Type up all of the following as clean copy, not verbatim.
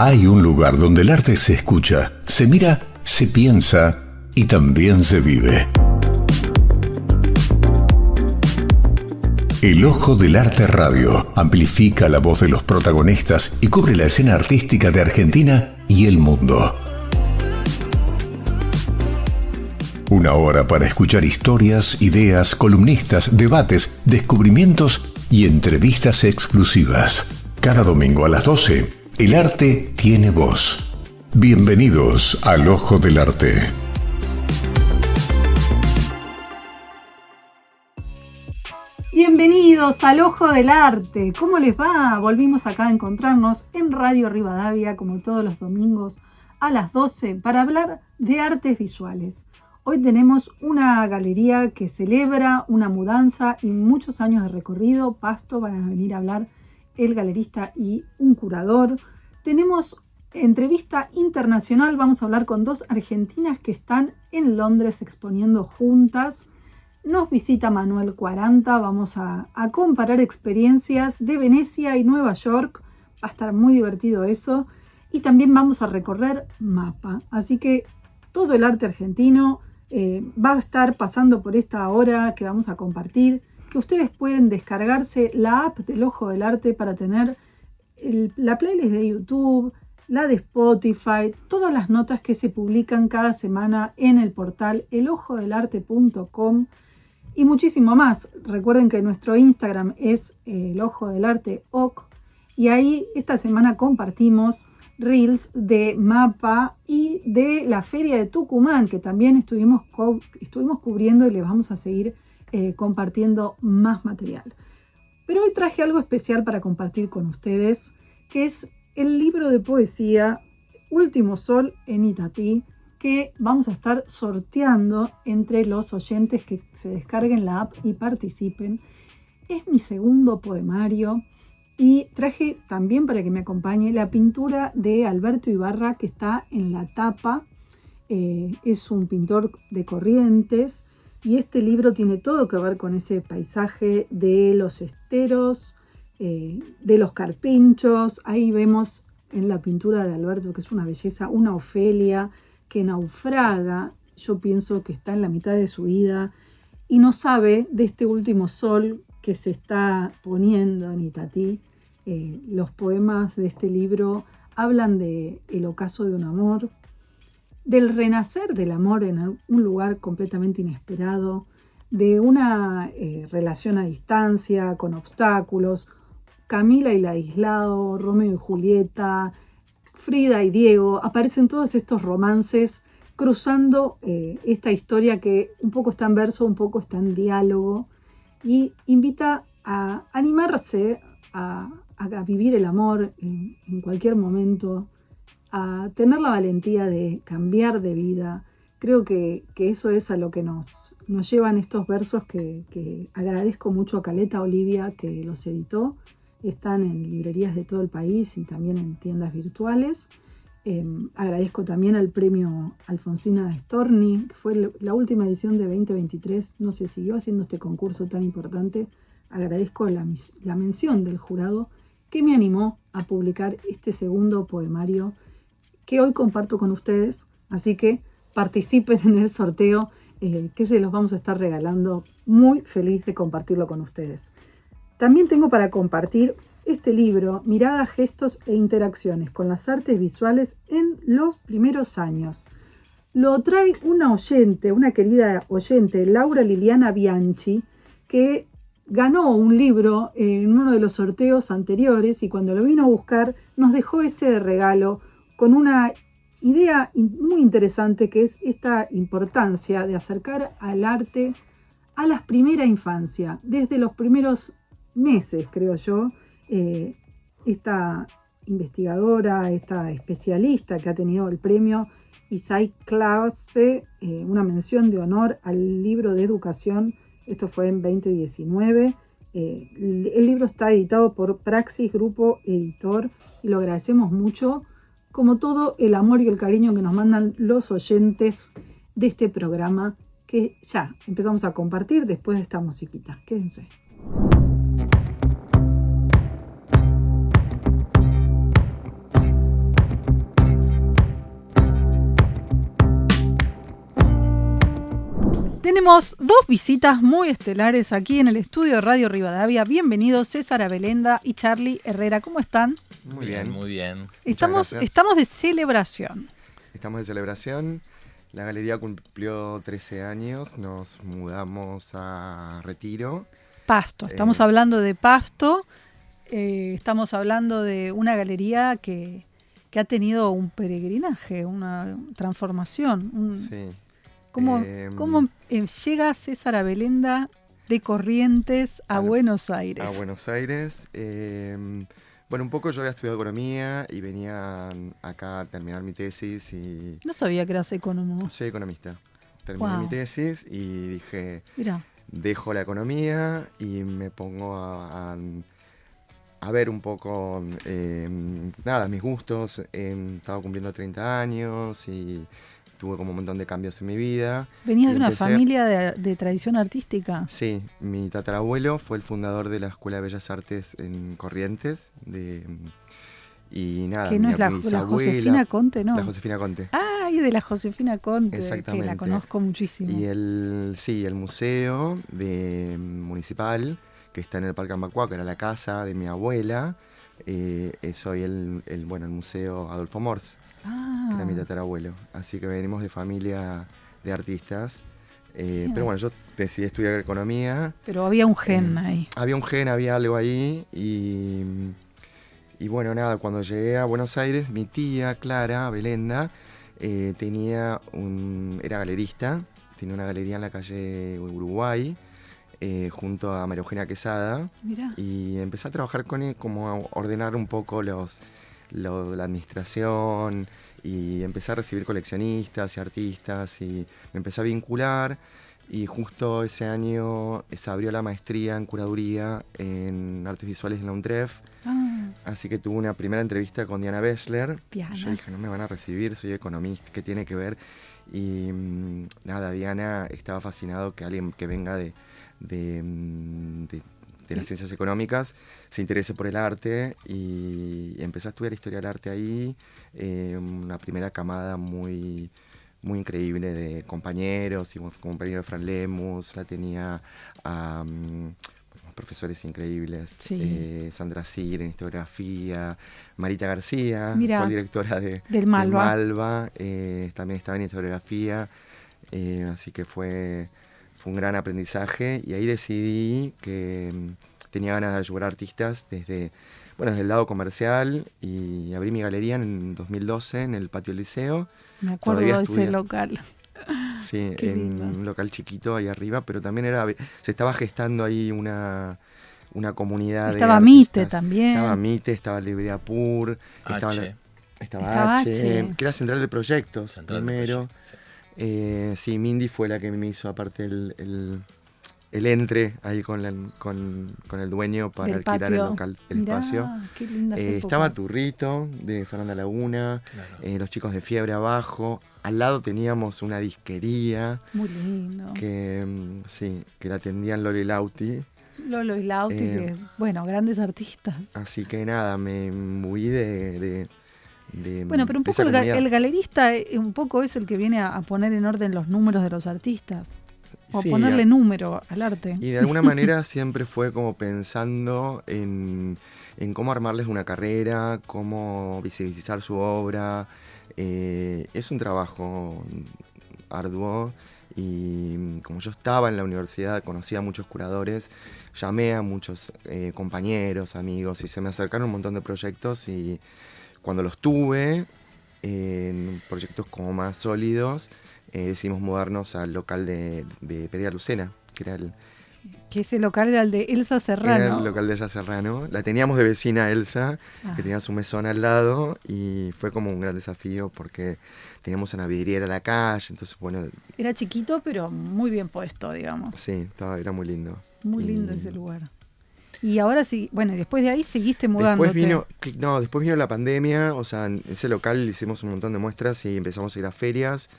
Hay un lugar donde el arte se escucha, se mira, se piensa y también se vive. El Ojo del Arte Radio amplifica la voz de los protagonistas y cubre la escena artística de Argentina y el mundo. Una hora para escuchar historias, ideas, columnistas, debates, descubrimientos y entrevistas exclusivas. Cada domingo a las 12, el arte tiene voz. Bienvenidos al Ojo del Arte. Bienvenidos al Ojo del Arte. ¿Cómo les va? Volvimos acá a encontrarnos en Radio Rivadavia, como todos los domingos, a las 12, para hablar de artes visuales. Hoy tenemos una galería que celebra una mudanza y muchos años de recorrido. Pasto, van a venir a hablar el galerista y un curador. Tenemos entrevista internacional, vamos a hablar con dos argentinas que están en Londres exponiendo juntas. Nos visita Manuel 40, vamos a comparar experiencias de Venecia y Nueva York. Va a estar muy divertido eso. Y también vamos a recorrer MAPA. Así que todo el arte argentino va a estar pasando por esta hora que vamos a compartir, que ustedes pueden descargarse la app del Ojo del Arte para tener la playlist de YouTube, la de Spotify, todas las notas que se publican cada semana en el portal elojodelarte.com y muchísimo más. Recuerden que nuestro Instagram es el Ojo del Arte OC y ahí esta semana compartimos reels de MAPA y de la Feria de Tucumán, que también estuvimos cubriendo y les vamos a seguir compartiendo más material. Pero hoy traje algo especial para compartir con ustedes, que es el libro de poesía Último Sol en Itatí, que vamos a estar sorteando entre los oyentes que se descarguen la app y participen. Es mi segundo poemario. Y traje también para que me acompañe la pintura de Alberto Ibarra que está en la tapa. Es un pintor de Corrientes y este libro tiene todo que ver con ese paisaje de los esteros, de los carpinchos. Ahí vemos en la pintura de Alberto, que es una belleza, una Ofelia que naufraga. Yo pienso que está en la mitad de su vida y no sabe de este último sol que se está poniendo en Itatí. Los poemas de este libro hablan del ocaso de un amor, del renacer del amor en un lugar completamente inesperado, de una relación a distancia, con obstáculos, Camila y Ladislao, Romeo y Julieta, Frida y Diego. Aparecen todos estos romances cruzando esta historia que un poco está en verso, un poco está en diálogo y invita a animarse a vivir el amor en cualquier momento, a tener la valentía de cambiar de vida. Creo que eso es a lo que nos llevan estos versos que agradezco mucho a Caleta Olivia que los editó. Están en librerías de todo el país y también en tiendas virtuales. Agradezco también al premio Alfonsina Storni, que fue la última edición de 2023. No se siguió haciendo este concurso tan importante. Agradezco la mención del jurado que me animó a publicar este segundo poemario que hoy comparto con ustedes. Así que participen en el sorteo que se los vamos a estar regalando. Muy feliz de compartirlo con ustedes. También tengo para compartir este libro, Miradas, Gestos e Interacciones con las artes visuales en los primeros años. Lo trae una oyente, una querida oyente, Laura Liliana Bianchi, que ganó un libro en uno de los sorteos anteriores y cuando lo vino a buscar nos dejó este de regalo con una idea muy interesante que es esta importancia de acercar al arte a la primera infancia, desde los primeros meses, creo yo. Esta investigadora, esta especialista que ha tenido el premio Isai Clase, una mención de honor al libro de educación. Esto fue en 2019. El libro está editado por Praxis Grupo Editor y lo agradecemos mucho, como todo el amor y el cariño que nos mandan los oyentes de este programa que ya empezamos a compartir después de esta musiquita. Quédense. Tenemos dos visitas muy estelares aquí en el estudio de Radio Rivadavia. Bienvenidos César Abelenda y Charlie Herrera. ¿Cómo están? Muy bien, muy bien. Estamos de celebración. Estamos de celebración. La galería cumplió 13 años. Nos mudamos a Retiro. Pasto. Estamos hablando de Pasto. Estamos hablando de una galería que ha tenido un peregrinaje, una transformación. Sí. ¿Cómo llega César Abelenda de Corrientes a Buenos Aires? A Buenos Aires. Bueno, un poco yo había estudiado economía y venía acá a terminar mi tesis y... No sabía que eras economista. Soy economista. Terminé mi tesis y dije, Mirá. Dejo la economía y me pongo a ver un poco, mis gustos. Estaba cumpliendo 30 años y tuve como un montón de cambios en mi vida. ¿Venías de una familia de tradición artística? Sí, mi tatarabuelo fue el fundador de la Escuela de Bellas Artes en Corrientes. Y nada, que no es la Josefina Conte, ¿no? La Josefina Conte. Ah, y de la Josefina Conte, exactamente, que la conozco muchísimo. Y el museo municipal, que está en el Parque Ambacuá, que era la casa de mi abuela, es hoy el Museo Adolfo Mors, que era mi tatarabuelo. Así que venimos de familia de artistas. Pero bueno, yo decidí estudiar economía. Pero había un gen ahí. Había un gen, había algo ahí. Y bueno, nada, cuando llegué a Buenos Aires, mi tía, Clara Abelenda, era galerista, tenía una galería en la calle Uruguay, junto a María Eugenia Quesada. Mirá. Y empecé a trabajar con él, como a ordenar un poco la administración, y empecé a recibir coleccionistas y artistas, y me empecé a vincular. Y justo ese año se abrió la maestría en curaduría en artes visuales en la UNTREF. Así que tuve una primera entrevista con Diana Bessler. Yo dije, no me van a recibir, soy economista, ¿qué tiene que ver? Y nada, Diana estaba fascinado que alguien que venga de las ciencias económicas se interese por el arte, y empecé a estudiar historia del arte ahí. Una primera camada muy increíble de compañeros, y como compañero de Fran Lemus, la tenía a profesores increíbles, sí. Sandra Sir en historiografía, Marita García, directora del Malva, también estaba en historiografía, así que fue un gran aprendizaje, y ahí decidí que tenía ganas de ayudar a artistas desde el lado comercial, y abrí mi galería en 2012 en el patio del liceo. Me acuerdo de ese local. Sí, en un local chiquito ahí arriba, pero también se estaba gestando ahí una comunidad. Estaba Mite también. Estaba Mite, estaba Librería Pur, estaba H, que era central de proyectos primero. Sí, Mindy fue la que me hizo aparte el entre ahí con el dueño para alquilar el local, el espacio. Qué linda estaba Turrito de Fernanda Laguna, claro. Los chicos de Fiebre abajo. Al lado teníamos una disquería. Muy lindo. Que la atendían Lolo y Lauti. Lolo y Lauti, grandes artistas. Así que nada, me moví de bueno, pero un poco el galerista un poco es el que viene a poner en orden los números de los artistas. O ponerle número al arte. Y de alguna manera siempre fue como pensando en cómo armarles una carrera, cómo visibilizar su obra. Es un trabajo arduo, y como yo estaba en la universidad, conocía a muchos curadores, llamé a muchos compañeros, amigos, y se me acercaron un montón de proyectos, y cuando los tuve, en proyectos como más sólidos, decidimos mudarnos al local de Pereira Lucena, que era que ese local era el de Elsa Serrano. Era el local de Elsa Serrano. La teníamos de vecina Elsa, que tenía su mesón al lado, y fue como un gran desafío porque teníamos una vidriera a la calle, entonces Era chiquito, pero muy bien puesto, digamos. Sí, era muy lindo. Muy lindo ese lugar. Y ahora sí, después de ahí seguiste mudándote. Después vino la pandemia, en ese local hicimos un montón de muestras y empezamos a ir a ferias.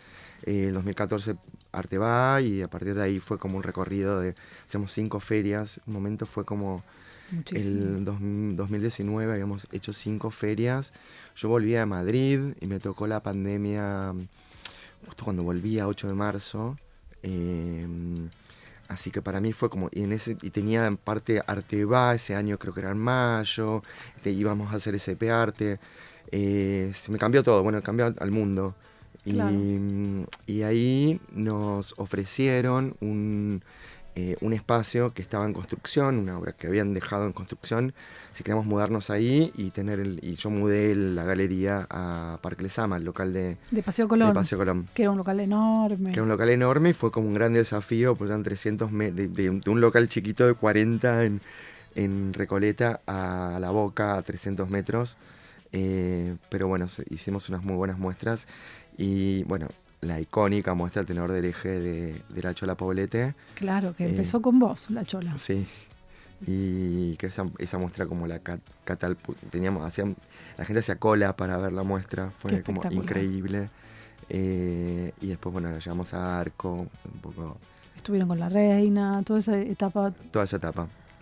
En 2014 Arte va, y a partir de ahí fue como un recorrido hacíamos 5 ferias. Un momento fue como muchísimo. El 2019 habíamos hecho 5 ferias. Yo volvía a Madrid y me tocó la pandemia justo cuando volví a 8 de marzo. Así que para mí fue como, y tenía en parte Arteba, ese año creo que era en mayo, íbamos a hacer SP Arte, se me cambió todo, bueno, cambió al mundo. Claro. Y ahí nos ofrecieron un espacio que estaba en construcción, una obra que habían dejado en construcción, si queríamos mudarnos ahí y y yo mudé la galería a Parque Lezama, el local de Paseo Colón. De Paseo Colón. Que era un local enorme. Que era un local enorme y fue como un gran desafío, pues eran 300 metros, de un local chiquito de 40 en Recoleta a La Boca a 300 metros. Pero bueno, hicimos unas muy buenas muestras y bueno, la icónica muestra El tenor del eje de la Chola Poblete. Claro, que empezó con vos, la Chola. Sí, y que esa muestra como la la gente hacía cola para ver la muestra, fue como increíble. Y después, bueno, la llevamos a Arco, un poco... Estuvieron con la reina, toda esa etapa.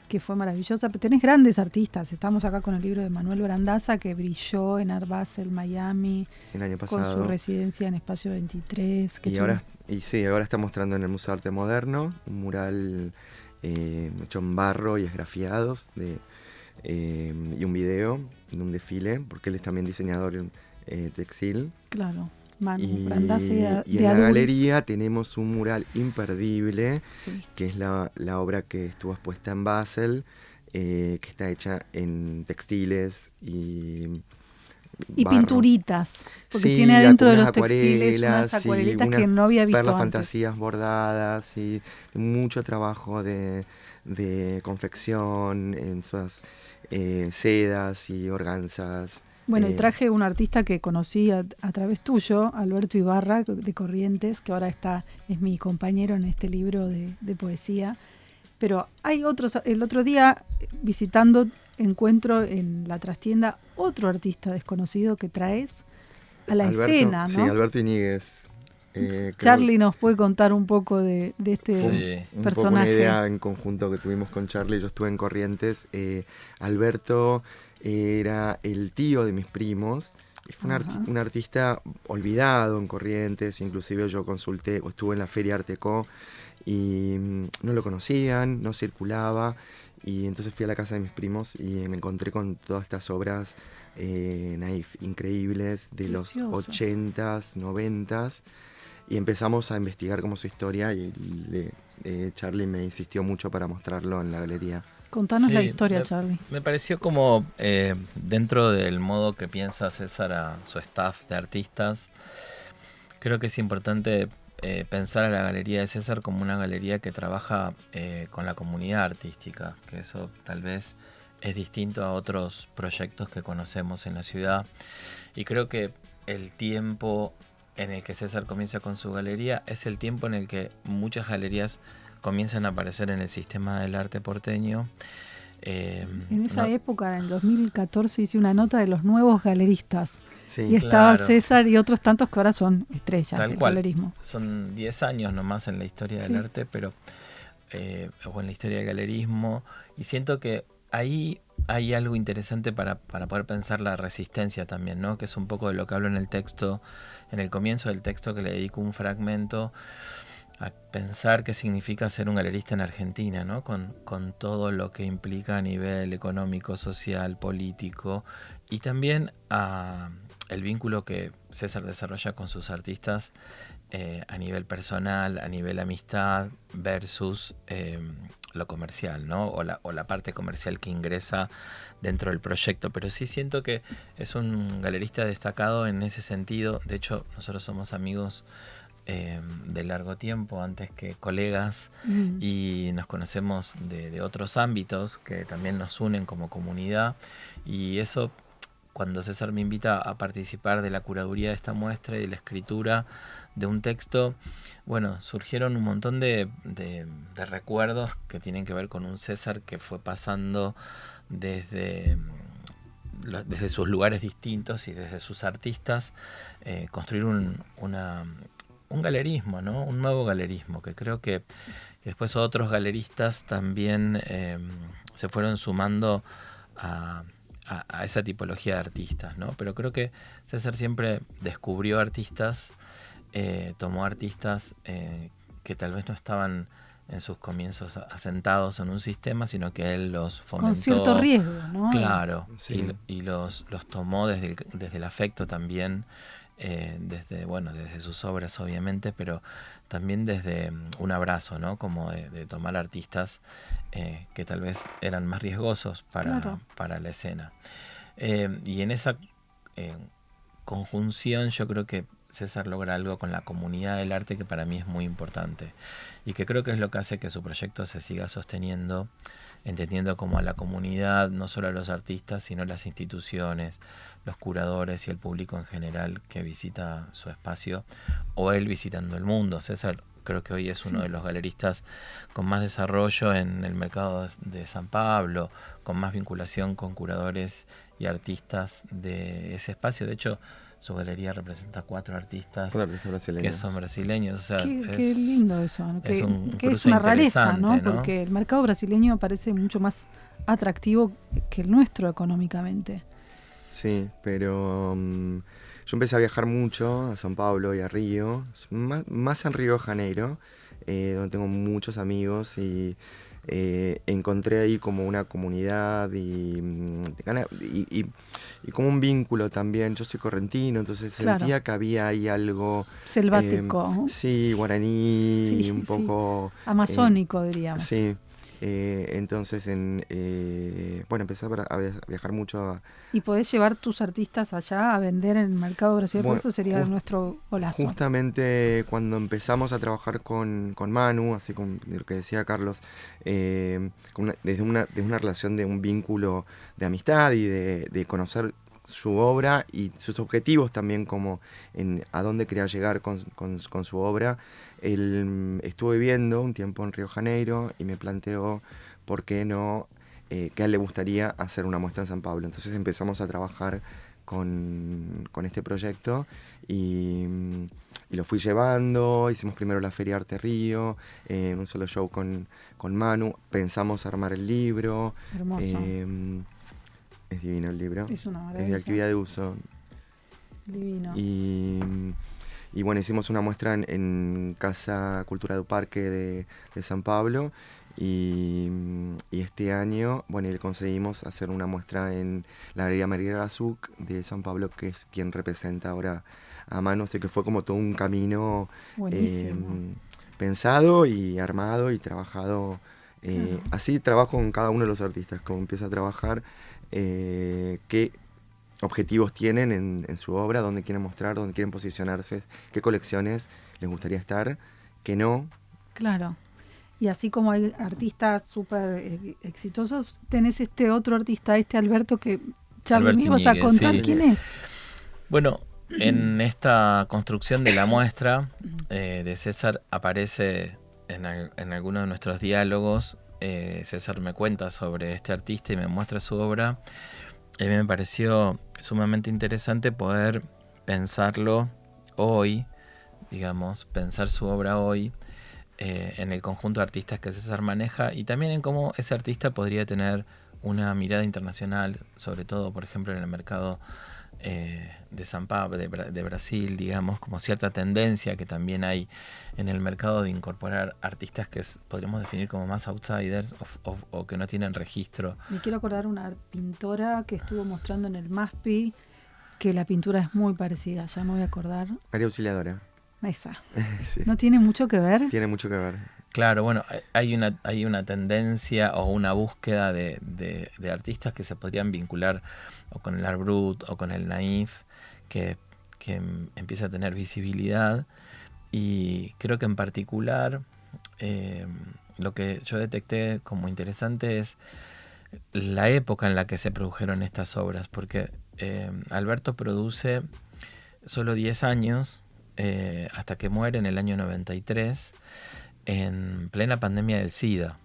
Que fue maravillosa. Tenés grandes artistas. Estamos acá con el libro de Manuel Brandaza, que brilló en Art Basel, Miami, el año pasado, con su residencia en Espacio 23. Ahora está mostrando en el Museo de Arte Moderno un mural hecho en barro y esgrafiados y un video de un desfile, porque él es también diseñador textil. Claro. Brandaza y en la galería tenemos un mural imperdible, sí, que es la obra que estuvo expuesta en Basel, que está hecha en textiles y pinturitas, porque sí, tiene adentro de los textiles unas acuarelitas sí, que no había visto perlas antes. Fantasías bordadas y mucho trabajo de confección en esas sedas y organzas. Bueno, y traje un artista que conocí a través tuyo, Alberto Ibarra, de Corrientes, que ahora es mi compañero en este libro de poesía. Pero hay otros. El otro día, visitando, encuentro en la trastienda otro artista desconocido que traes a la escena, ¿no? Sí, Alberto Iñiguez. Charlie nos puede contar un poco de este personaje. Un poco una idea en conjunto que tuvimos con Charlie. Yo estuve en Corrientes. Alberto era el tío de mis primos. Fue un artista olvidado en Corrientes. Inclusive yo consulté o estuve en la Feria Arteco y no lo conocían, no circulaba. Y entonces fui a la casa de mis primos y me encontré con todas estas obras naif, increíbles de los 80s, 90s. Y empezamos a investigar como su historia y Charlie me insistió mucho para mostrarlo en la galería. Contanos la historia, Charlie. Me pareció como dentro del modo que piensa César a su staff de artistas, creo que es importante pensar a la galería de César como una galería que trabaja con la comunidad artística, que eso tal vez es distinto a otros proyectos que conocemos en la ciudad. Y creo que el tiempo en el que César comienza con su galería es el tiempo en el que muchas galerías comienzan a aparecer en el sistema del arte porteño. En esa época, en el 2014, hice una nota de los nuevos galeristas. Sí, y estaba César y otros tantos que ahora son estrellas del galerismo. Son 10 años nomás en la historia del arte, pero o en la historia del galerismo. Y siento que ahí hay algo interesante para poder pensar la resistencia también, ¿no? Que es un poco de lo que hablo en el texto, en el comienzo del texto, que le dedico un fragmento a pensar qué significa ser un galerista en Argentina, ¿no? Con todo lo que implica a nivel económico, social, político, y también el vínculo que César desarrolla con sus artistas a nivel personal, a nivel amistad, versus lo comercial, ¿no? O la parte comercial que ingresa dentro del proyecto. Pero sí siento que es un galerista destacado en ese sentido. De hecho, nosotros somos amigos de largo tiempo, antes que colegas, y nos conocemos de otros ámbitos que también nos unen como comunidad. Y eso, cuando César me invita a participar de la curaduría de esta muestra y de la escritura de un texto, bueno, surgieron un montón de recuerdos que tienen que ver con un César que fue pasando desde sus lugares distintos y desde sus artistas, construir un galerismo, ¿no? Un nuevo galerismo, que creo que después otros galeristas también se fueron sumando a esa tipología de artistas, ¿no? Pero creo que César siempre descubrió artistas, tomó artistas que tal vez no estaban en sus comienzos asentados en un sistema, sino que él los fomentó. Con cierto riesgo, ¿no? Claro, Sí. y los tomó desde el afecto también, desde sus obras obviamente, pero también desde un abrazo, ¿no? Como de tomar artistas que tal vez eran más riesgosos para la escena. Y en esa conjunción yo creo que César logra algo con la comunidad del arte que para mí es muy importante y que creo que es lo que hace que su proyecto se siga sosteniendo, entendiendo como a la comunidad, no solo a los artistas, sino a las instituciones, los curadores y el público en general que visita su espacio o él visitando el mundo. César creo que hoy es uno de los galeristas con más desarrollo en el mercado de San Pablo, con más vinculación con curadores y artistas de ese espacio. De hecho, su galería representa 4 artistas que son brasileños. O sea, qué lindo eso, ¿no? Es que es una rareza, ¿no? ¿no? Porque el mercado brasileño parece mucho más atractivo que el nuestro económicamente. Sí, pero yo empecé a viajar mucho a San Pablo y a Río, más en Río de Janeiro, donde tengo muchos amigos y encontré ahí como una comunidad y como un vínculo también. Yo soy correntino, entonces sentía que había ahí algo selvático. Sí, guaraní, un poco amazónico, diríamos. Sí. Entonces, empecé a viajar mucho. ¿Y podés llevar tus artistas allá a vender en el mercado brasileño? Eso sería nuestro golazo. Justamente cuando empezamos a trabajar con Manu, así como lo que decía Carlos, desde una relación de un vínculo de amistad y de conocer su obra y sus objetivos también, como a dónde quería llegar con su obra. Él estuvo viviendo un tiempo en Río de Janeiro y me planteó por qué no, que a él le gustaría hacer una muestra en San Pablo. Entonces empezamos a trabajar con este proyecto y lo fui llevando. Hicimos primero la Feria Arte Río, en un solo show con Manu. Pensamos armar el libro. Hermoso. Es divino el libro. Es una maravilla. Es de actividad de uso. Divino. Y bueno, hicimos una muestra en Casa Cultura do Parque de San Pablo y este año, bueno, le conseguimos hacer una muestra en la Galería María Razuc de San Pablo, que es quien representa ahora a Manu. Así que fue como todo un camino pensado y armado y trabajado. Claro. Así trabajo con cada uno de los artistas, como empiezo a trabajar, qué objetivos tienen en su obra, dónde quieren mostrar, dónde quieren posicionarse, qué colecciones les gustaría estar, qué no. Claro. Y así como hay artistas súper exitosos, tenés este otro artista, Alberto, que Charlie, me ibas a contar quién es. Bueno, en esta construcción de la muestra de César aparece en algunos de nuestros diálogos. César me cuenta sobre este artista y me muestra su obra. A mí me pareció sumamente interesante poder pensarlo hoy, digamos, pensar su obra hoy en el conjunto de artistas que César maneja y también en cómo ese artista podría tener una mirada internacional, sobre todo, por ejemplo, en el mercado de San Pablo, de Brasil, digamos, como cierta tendencia que también hay en el mercado de incorporar artistas que podríamos definir como más outsiders o que no tienen registro. Me quiero acordar una pintora que estuvo mostrando en el MASPI, que la pintura es muy parecida, ya me voy a acordar. María Auxiliadora. Esa. Sí. ¿No tiene mucho que ver? Tiene mucho que ver. Claro, bueno, hay una tendencia o una búsqueda de artistas que se podrían vincular o con el Art Brut o con el Naif, que empieza a tener visibilidad. Y creo que en particular lo que yo detecté como interesante es la época en la que se produjeron estas obras, porque Alberto produce solo 10 años, hasta que muere en el año 93, en plena pandemia del SIDA.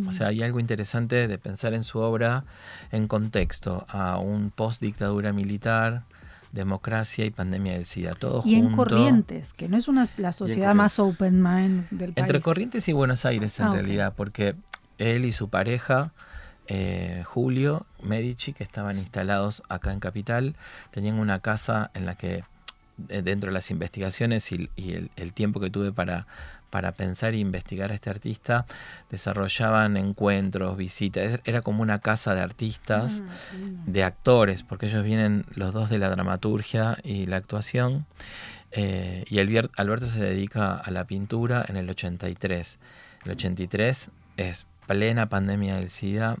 O sea, hay algo interesante de pensar en su obra en contexto a un post-dictadura militar, democracia y pandemia del SIDA, todo junto. Y en Corrientes, que no es la sociedad más open mind del país. Entre Corrientes y Buenos Aires, en realidad, porque él y su pareja, Julio Medici, que estaban instalados acá en Capital, tenían una casa en la que dentro de las investigaciones y el tiempo que tuve para pensar e investigar a este artista, desarrollaban encuentros, visitas. Era como una casa de artistas, de actores, porque ellos vienen los dos de la dramaturgia y la actuación. Y Alberto se dedica a la pintura en el 83. El 83 es plena pandemia del SIDA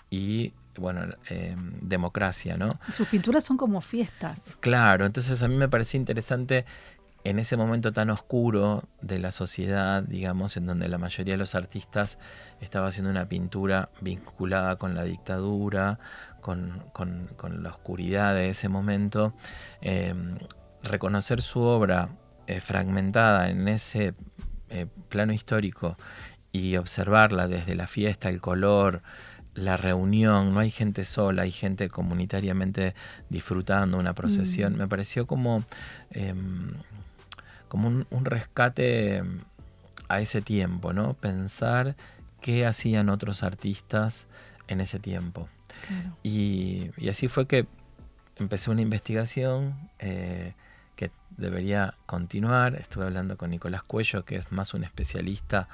y democracia, ¿no? Y sus pinturas son como fiestas. Claro, entonces a mí me parecía interesante en ese momento tan oscuro de la sociedad, digamos, en donde la mayoría de los artistas estaba haciendo una pintura vinculada con la dictadura, con la oscuridad de ese momento, reconocer su obra fragmentada en ese plano histórico y observarla desde la fiesta, el color, la reunión, no hay gente sola, hay gente comunitariamente disfrutando una procesión. Me pareció como un rescate a ese tiempo, ¿no? Pensar qué hacían otros artistas en ese tiempo. Claro. Y así fue que empecé una investigación que debería continuar. Estuve hablando con Nicolás Cuello, que es más un especialista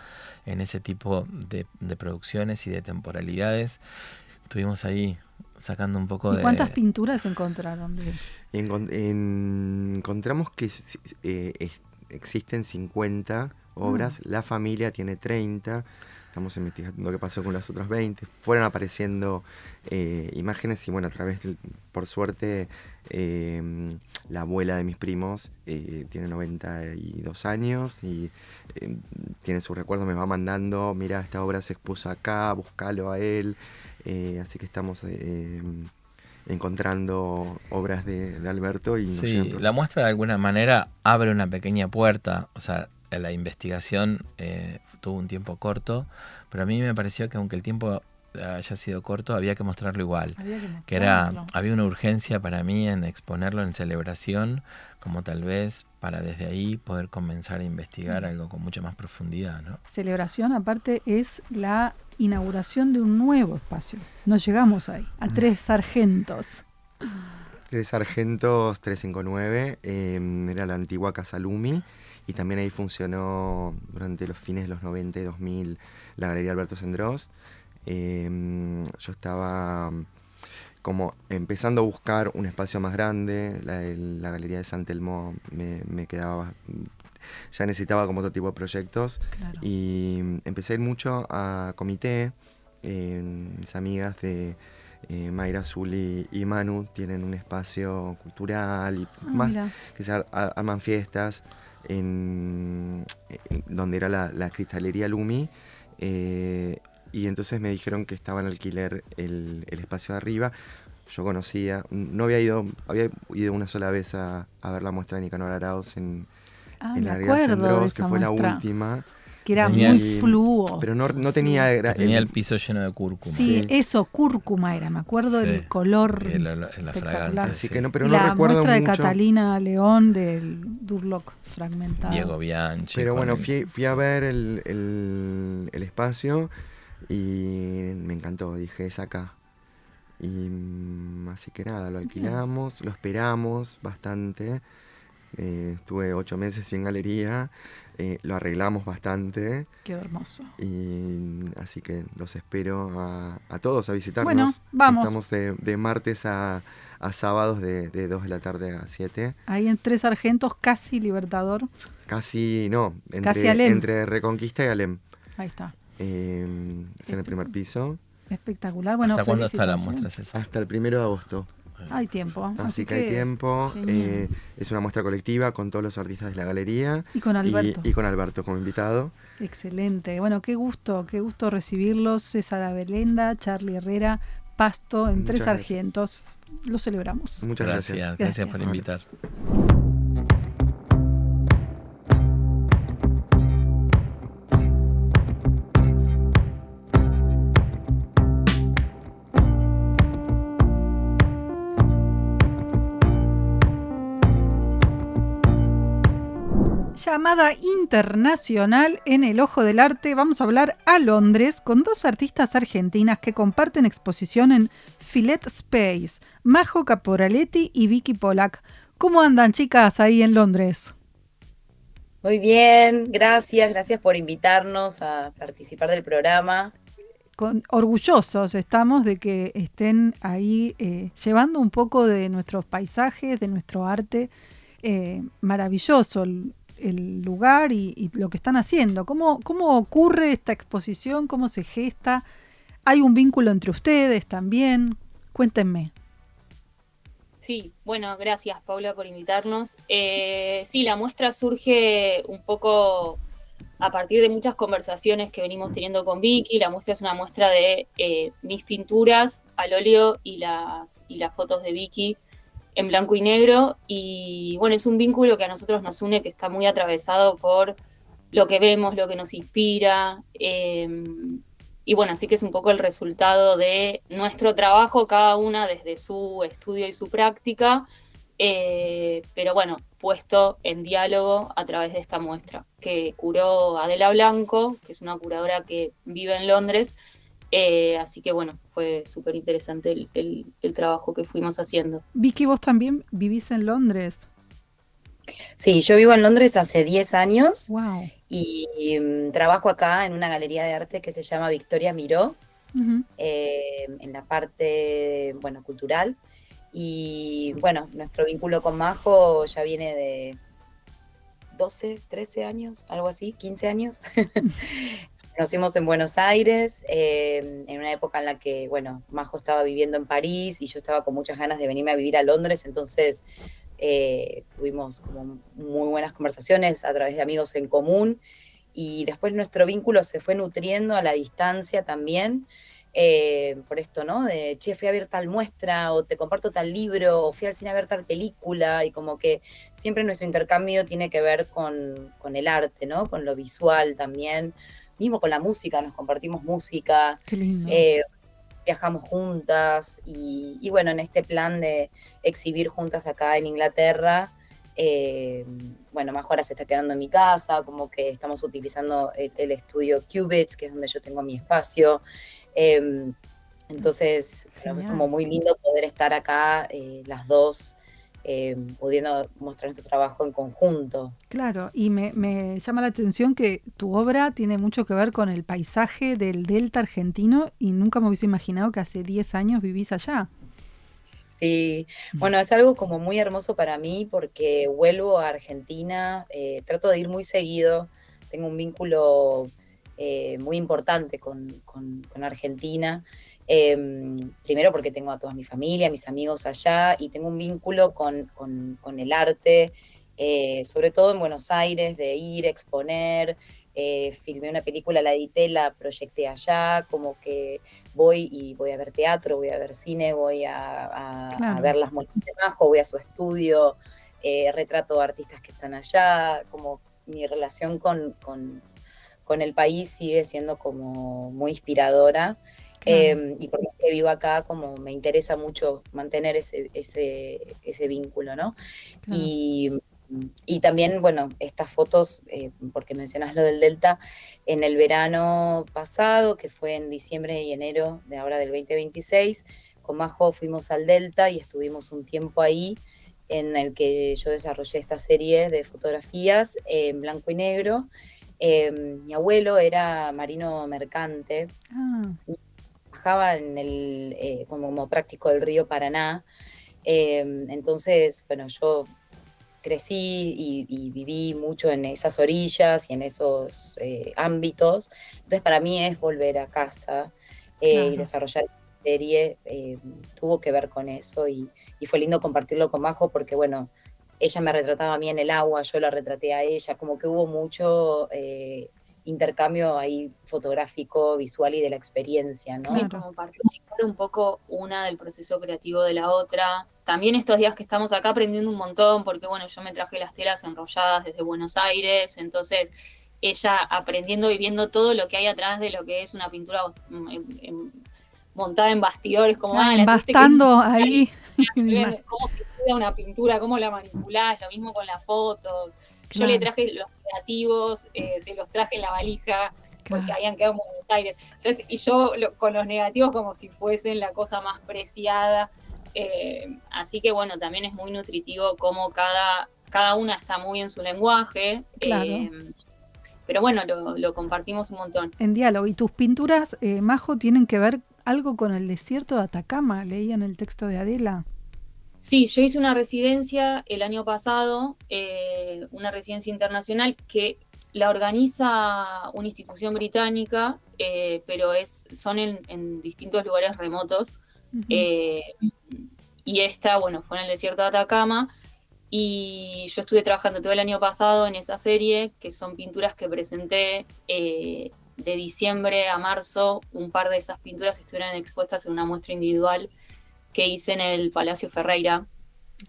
en ese tipo de producciones y de temporalidades. Estuvimos ahí sacando un poco de... ¿Y cuántas pinturas encontraron? Encontramos que existen 50 obras, la familia tiene 30, estamos investigando qué pasó con las otras 20, fueron apareciendo imágenes y bueno, a través por suerte, la abuela de mis primos tiene 92 años y tiene su recuerdo, me va mandando, mira, esta obra se expuso acá, búscalo a él, así que estamos... encontrando obras de Alberto y sí, la muestra de alguna manera abre una pequeña puerta, o sea, la investigación tuvo un tiempo corto, pero a mí me pareció que aunque el tiempo haya sido corto, había que mostrarlo igual, había una urgencia para mí en exponerlo en celebración, como tal vez para desde ahí poder comenzar a investigar algo con mucha más profundidad, ¿no? Celebración, aparte, es la inauguración de un nuevo espacio. No llegamos ahí, a Tres Sargentos. Tres Sargentos 359, era la antigua Casa Lumi, y también ahí funcionó durante los fines de los 90 y 2000 la Galería Alberto Sendros. Yo estaba como empezando a buscar un espacio más grande, la Galería de San Telmo me quedaba... Ya necesitaba como otro tipo de proyectos, claro. Y empecé a ir mucho a Comité. Mis amigas de Mayra, Zuli y Manu tienen un espacio cultural y más mira. Que se arman fiestas en donde era la cristalería Lumi, y entonces me dijeron que estaba en alquiler el espacio de arriba. Yo conocía, no había ido una sola vez a ver la muestra de Nicanor Arauz en la Galería Sendros, que fue muestra. La última. Que era muy fluo. Pero no tenía... tenía el piso lleno de cúrcuma. Sí, eso, cúrcuma era, me acuerdo del color la fragancia. Así que no, pero y no recuerdo mucho. La muestra de Catalina León del Durlock fragmentado. Diego Bianchi. Pero bueno, fui a ver el espacio y me encantó, dije, es acá. Y así que nada, lo alquilamos, lo esperamos bastante. Estuve 8 meses sin galería, lo arreglamos bastante. Qué hermoso. Y así que los espero a todos a visitarnos. Bueno, vamos. Estamos de martes a sábados de 2 de la tarde a 7. Ahí en Tres Sargentos, casi Libertador. Casi, no, entre Reconquista y Alem. Ahí está. Es en el primer piso. Espectacular. Bueno, ¿hasta cuándo está la muestra, César? Hasta el 1 de agosto. Hay tiempo. Así que hay tiempo. Es una muestra colectiva con todos los artistas de la galería. Y con Alberto. Y con Alberto como invitado. Excelente. Bueno, qué gusto recibirlos. César Abelenda, Charly Herrera, Pasto, en Tres Sargentos. Lo celebramos. Muchas gracias. Gracias por invitar. Llamada internacional en el Ojo del Arte. Vamos a hablar a Londres con 2 artistas argentinas que comparten exposición en Filet Space, Majo Caporaletti y Vicky Polak. ¿Cómo andan, chicas, ahí en Londres? Muy bien, gracias por invitarnos a participar del programa. Orgullosos estamos de que estén ahí llevando un poco de nuestros paisajes, de nuestro arte. Maravilloso el lugar y lo que están haciendo. ¿Cómo ocurre esta exposición? ¿Cómo se gesta? ¿Hay un vínculo entre ustedes también? Cuéntenme. Sí, bueno, gracias Paula por invitarnos. Sí, la muestra surge un poco a partir de muchas conversaciones que venimos teniendo con Vicky. La muestra es una muestra de mis pinturas al óleo y las fotos de Vicky en blanco y negro. Y bueno, es un vínculo que a nosotros nos une, que está muy atravesado por lo que vemos, lo que nos inspira. Y bueno, así que es un poco el resultado de nuestro trabajo, cada una desde su estudio y su práctica, pero bueno, puesto en diálogo a través de esta muestra, que curó Adela Blanco, que es una curadora que vive en Londres, así que bueno, fue súper interesante el trabajo que fuimos haciendo. Vicky, vos también vivís en Londres. Sí, yo vivo en Londres hace 10 años. Wow. Y trabajo acá en una galería de arte que se llama Victoria Miró, Uh-huh. en la parte, bueno, cultural. Y bueno, nuestro vínculo con Majo ya viene de 12, 13 años, algo así, 15 años. Nos conocimos en Buenos Aires, en una época en la que, bueno, Majo estaba viviendo en París y yo estaba con muchas ganas de venirme a vivir a Londres, entonces tuvimos como muy buenas conversaciones a través de amigos en común, y después nuestro vínculo se fue nutriendo a la distancia también, por esto, ¿no? De, che, fui a ver tal muestra, o te comparto tal libro, o fui al cine a ver tal película, y como que siempre nuestro intercambio tiene que ver con el arte, ¿no? Con lo visual también, mismo con la música, nos compartimos música. Qué lindo. Viajamos juntas y bueno, en este plan de exhibir juntas acá en Inglaterra, bueno, Majo ahora se está quedando en mi casa, como que estamos utilizando el estudio Cubits, que es donde yo tengo mi espacio. Entonces, bueno, es como muy lindo poder estar acá las dos, pudiendo mostrar nuestro trabajo en conjunto. Claro, y me llama la atención que tu obra tiene mucho que ver con el paisaje del delta argentino y nunca me hubiese imaginado que hace 10 años vivís allá. Sí, bueno, es algo como muy hermoso para mí porque vuelvo a Argentina, trato de ir muy seguido, tengo un vínculo muy importante con Argentina. Primero porque tengo a toda mi familia, mis amigos allá, y tengo un vínculo con el arte, sobre todo en Buenos Aires, de ir, exponer. Filmé una película, la edité, la proyecté allá, como que voy a ver teatro, voy a ver cine, voy a ver las muestras de Majo, voy a su estudio, retrato a artistas que están allá, como mi relación con el país sigue siendo como muy inspiradora. Y por lo que vivo acá, como me interesa mucho mantener ese vínculo, ¿no? Claro. Y también, bueno, estas fotos, porque mencionás lo del Delta, en el verano pasado, que fue en diciembre y enero de ahora del 2026, con Majo fuimos al Delta y estuvimos un tiempo ahí, en el que yo desarrollé esta serie de fotografías en blanco y negro. Mi abuelo era marino mercante. Trabajaba en como práctico del río Paraná. Entonces, bueno, yo crecí y viví mucho en esas orillas y en esos ámbitos. Entonces, para mí es volver a casa y desarrollar la serie. Tuvo que ver con eso y fue lindo compartirlo con Majo porque, bueno, ella me retrataba a mí en el agua, yo la retraté a ella, como que hubo mucho intercambio ahí fotográfico, visual y de la experiencia, ¿no? Sí, como participar un poco una del proceso creativo de la otra. También estos días que estamos acá aprendiendo un montón, porque bueno, yo me traje las telas enrolladas desde Buenos Aires, entonces ella aprendiendo, viviendo todo lo que hay atrás de lo que es una pintura montada en bastidores, como embastando ahí. Cómo se cuida una pintura, cómo la manipulás, lo mismo con las fotos. Yo le traje los negativos, se los traje en la valija, porque habían quedado en Buenos Aires. Entonces, y yo con los negativos como si fuesen la cosa más preciada. Así que bueno, también es muy nutritivo cómo cada una está muy en su lenguaje. Claro. Pero bueno, lo compartimos un montón. En diálogo. ¿Y tus pinturas, Majo, tienen que ver algo con el desierto de Atacama? Leía en el texto de Adela. Sí, yo hice una residencia el año pasado, una residencia internacional que la organiza una institución británica, pero son en distintos lugares remotos. Uh-huh. Y esta, bueno, fue en el desierto de Atacama. Y yo estuve trabajando todo el año pasado en esa serie, que son pinturas que presenté de diciembre a marzo. Un par de esas pinturas estuvieron expuestas en una muestra individual que hice en el Palacio Ferreira,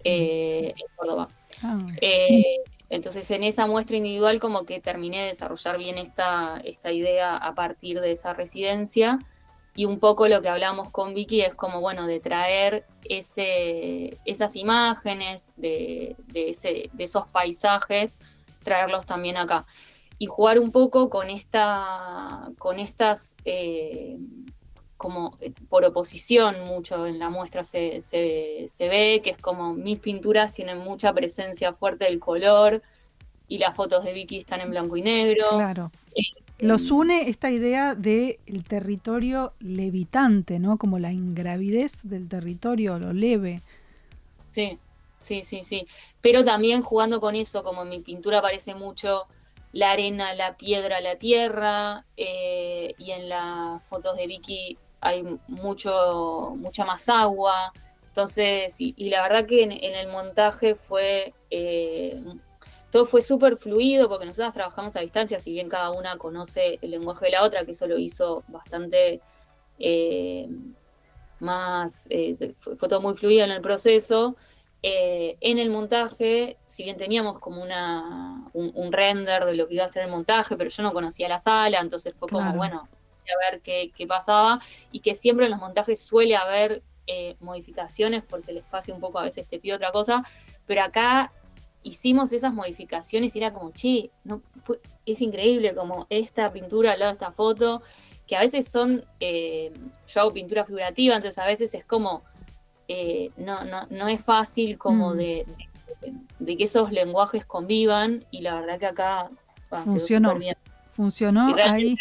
en Córdoba. Entonces en esa muestra individual como que terminé de desarrollar bien esta idea a partir de esa residencia. Y un poco lo que hablamos con Vicky es como, bueno, de traer esas imágenes de esos paisajes, traerlos también acá. Y jugar un poco con estas, como por oposición mucho en la muestra se ve, que es como mis pinturas tienen mucha presencia fuerte del color y las fotos de Vicky están en blanco y negro. Claro. Los une esta idea del territorio levitante, ¿no? Como la ingravidez del territorio, lo leve. Sí. Pero también jugando con eso, como en mi pintura aparece mucho la arena, la piedra, la tierra, y en las fotos de Vicky hay mucha más agua. Entonces, y la verdad que en el montaje fue... todo fue súper fluido porque nosotras trabajamos a distancia, si bien cada una conoce el lenguaje de la otra, que eso lo hizo bastante más, fue todo muy fluido en el proceso. En el montaje, si bien teníamos como un render de lo que iba a ser el montaje, pero yo no conocía la sala, entonces fue como, bueno, a ver qué pasaba, y que siempre en los montajes suele haber modificaciones porque el espacio un poco a veces te pide otra cosa, pero acá hicimos esas modificaciones y era como, es increíble como esta pintura al lado de esta foto, que a veces son, yo hago pintura figurativa, entonces a veces es como, no es fácil como de que esos lenguajes convivan, y la verdad que acá funcionó bien. Funcionó ahí.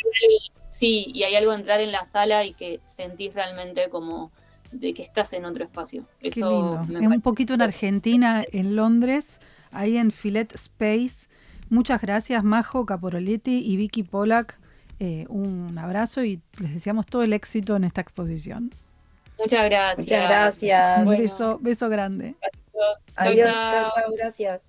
Sí, y hay algo de entrar en la sala y que sentís realmente como de que estás en otro espacio. Qué lindo. Un poquito en Argentina, en Londres, ahí en Filet Space. Muchas gracias, Majo Caporaletti y Vicky Pollack. Un abrazo y les deseamos todo el éxito en esta exposición. Muchas gracias. Un beso grande. Adiós, chao, gracias.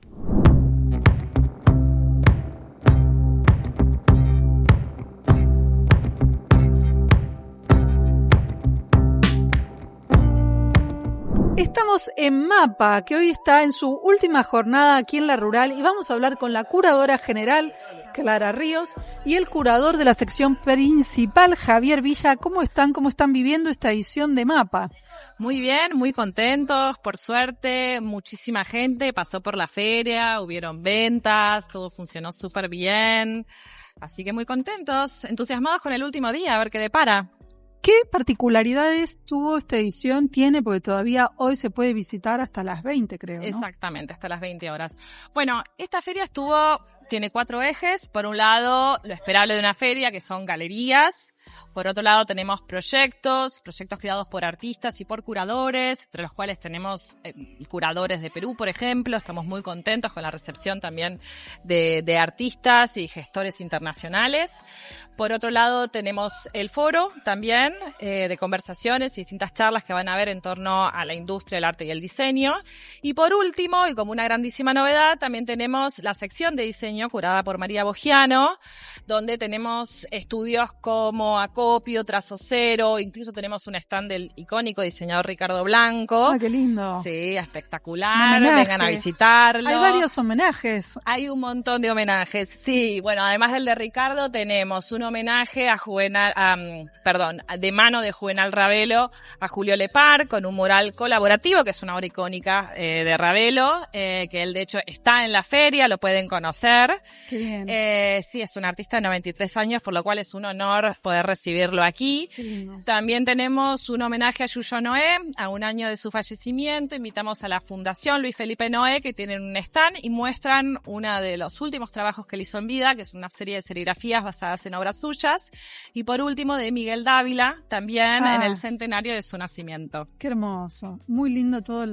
Estamos en MAPA, que hoy está en su última jornada aquí en La Rural, y vamos a hablar con la curadora general, Clara Ríos, y el curador de la sección principal, Javier Villa. ¿Cómo están? ¿Cómo están viviendo esta edición de MAPA? Muy bien, muy contentos, por suerte, muchísima gente pasó por la feria, hubieron ventas, todo funcionó súper bien, así que muy contentos, entusiasmados con el último día, a ver qué depara. ¿Qué particularidades tuvo esta edición? Tiene, porque todavía hoy se puede visitar hasta las 20, creo, ¿no? Exactamente, hasta las 20 horas. Bueno, esta feria tiene 4 ejes. Por un lado, lo esperable de una feria, que son galerías. Por otro lado, tenemos proyectos creados por artistas y por curadores, entre los cuales tenemos curadores de Perú, por ejemplo. Estamos muy contentos con la recepción también de artistas y gestores internacionales. Por otro lado, tenemos el foro también de conversaciones y distintas charlas que van a haber en torno a la industria, el arte y el diseño. Y por último, y como una grandísima novedad, también tenemos la sección de diseño curada por María Bogiano, donde tenemos estudios como Acopio, Trazo Cero, incluso tenemos un stand del icónico diseñador Ricardo Blanco. ¡Ah, qué lindo! Sí, espectacular, vengan a visitarlo. Hay varios homenajes. Hay un montón de homenajes, sí. Bueno, además del de Ricardo, tenemos un homenaje de mano de Juvenal Ravelo a Julio Lepar, con un mural colaborativo, que es una obra icónica de Ravelo, que él de hecho está en la feria, lo pueden conocer. Center. Qué bien. Sí, es un artista de 93 años, por lo cual es un honor poder recibirlo aquí. Qué lindo. También tenemos un homenaje a Yuyo Noé, a un año de su fallecimiento. Invitamos a la Fundación Luis Felipe Noé, que tienen un stand y muestran uno de los últimos trabajos que él hizo en vida, que es una serie de serigrafías basadas en obras suyas. Y por último, de Miguel Dávila, también en el centenario de su nacimiento. Qué hermoso. Muy lindo todo